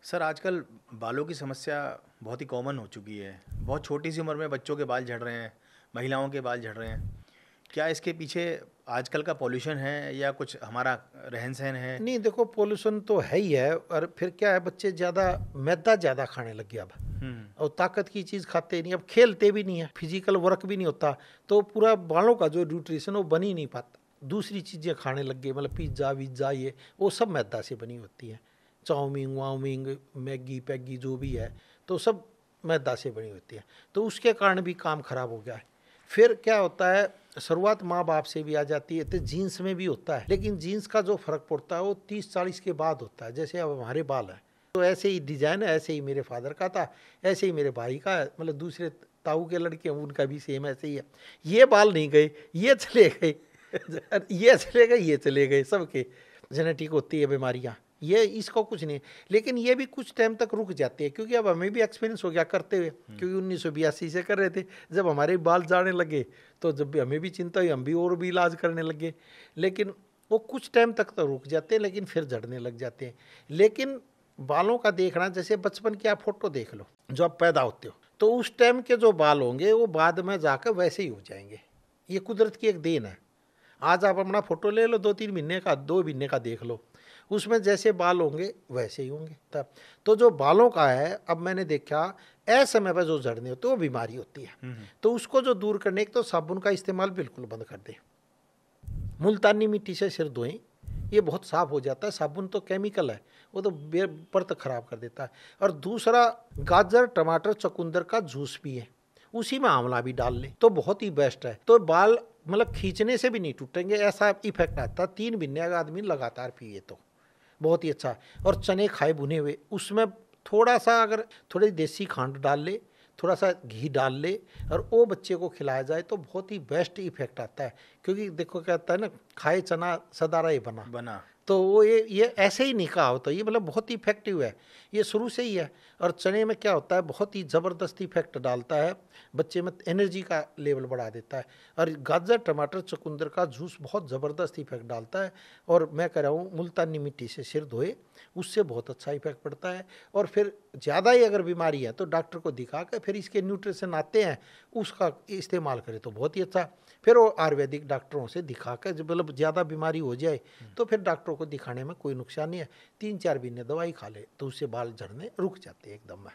Sir आजकल बालों की समस्या बहुत ही कॉमन हो चुकी है। बहुत छोटी सी उम्र में बच्चों के बाल झड़ रहे हैं, महिलाओं के बाल झड़ रहे हैं। क्या इसके पीछे आजकल का पॉल्यूशन है या कुछ हमारा रहन-सहन है? नहीं देखो, पोल्यूशन तो है ही है। और फिर क्या है, बच्चे ज़्यादा मैदा ज़्यादा खाने लग गया अब। हुँ, और ताकत की चीज़ खाते नहीं, अब खेलते भी नहीं है, फिजिकल वर्क भी नहीं होता। तो पूरा बालों का जो न्यूट्रिशन वो बन ही नहीं पाता। दूसरी चीज़ें खाने लग गए, मतलब पिज्ज़ा विज्ज़ा, ये वो सब मैदा से बनी होती है। चाउमीन वाउमीन, मैगी पैगी जो भी है, तो सब मैदा से बनी होती है। तो उसके कारण भी काम खराब हो गया है। फिर क्या होता है, शुरुआत माँ बाप से भी आ जाती है, तो जीन्स में भी होता है। लेकिन जीन्स का जो फर्क पड़ता है वो 30-40 के बाद होता है। जैसे अब हमारे बाल हैं, तो ऐसे ही डिजाइन है, ऐसे ही मेरे फादर का था, ऐसे ही मेरे भाई का है, मतलब दूसरे ताऊ के लड़के हैं उनका भी सेम ऐसे ही है। ये बाल नहीं गए, ये चले गए ये चले गए, ये चले गए, सबके जेनेटिक होती है बीमारियाँ। ये इसको कुछ नहीं, लेकिन ये भी कुछ टाइम तक रुक जाते हैं, क्योंकि अब हमें भी एक्सपीरियंस हो गया करते हुए, क्योंकि 1982 से कर रहे थे। जब हमारे बाल जाने लगे तो जब भी हमें भी चिंता हुई, हम भी और भी इलाज करने लगे। लेकिन वो कुछ टाइम तक तो रुक जाते हैं, लेकिन फिर झड़ने लग जाते हैं। लेकिन बालों का देखना, जैसे बचपन की आप फोटो देख लो, जो आप पैदा होते हो, तो उस टाइम के जो बाल होंगे वो बाद में जाकर वैसे ही हो जाएंगे। ये कुदरत की एक देन है। आज आप अपना फोटो ले लो, 2-3 महीने का, 2 महीने का देख लो, उसमें जैसे बाल होंगे वैसे ही होंगे तब। तो जो बालों का है, अब मैंने देखा असमय पर जो झड़ने होते हैं वो बीमारी होती है। तो उसको जो दूर करने, एक तो साबुन का इस्तेमाल बिल्कुल बंद कर दें, मुल्तानी मिट्टी से सिर धोएं, ये बहुत साफ हो जाता है। साबुन तो केमिकल है, वो तो परत खराब कर देता है। और दूसरा, गाजर टमाटर चुकंदर का जूस पिए, उसी में आंवला भी डाल लें तो बहुत ही बेस्ट है। तो बाल मतलब खींचने से भी नहीं टूटेंगे, ऐसा इफेक्ट आता है। 3 महीने का आदमी लगातार पिए तो बहुत ही अच्छा है। और चने खाए भुने हुए, उसमें थोड़ा सा, अगर थोड़ी देसी खंड डाल ले, थोड़ा सा घी डाल ले, और वो बच्चे को खिलाया जाए तो बहुत ही बेस्ट इफेक्ट आता है। क्योंकि देखो कहता है ना, खाए चना सदा रहे बना। बना। तो वो ये ऐसे ही नहीं कहा होता, ये मतलब बहुत ही इफेक्टिव है, ये शुरू से ही है। और चने में क्या होता है, बहुत ही ज़बरदस्त इफेक्ट डालता है, बच्चे में एनर्जी का लेवल बढ़ा देता है। और गाजर टमाटर चुकंदर का जूस बहुत ज़बरदस्त इफेक्ट डालता है। और मैं कह रहा हूँ, मुल्तानी मिट्टी से सिर धोए, उससे बहुत अच्छा इफेक्ट पड़ता है। और फिर ज़्यादा ही अगर बीमारी है तो डॉक्टर को दिखा कर फिर इसके न्यूट्रिशन आते हैं, उसका इस्तेमाल करें तो बहुत ही अच्छा। फिर वो आयुर्वेदिक डॉक्टरों से दिखा कर, जब मतलब ज़्यादा बीमारी हो जाए तो फिर डॉक्टरों को दिखाने में कोई नुकसान नहीं है। 3-4 महीने दवाई खा ले तो उससे बाल झड़ने रुक जाते हैं एकदम में।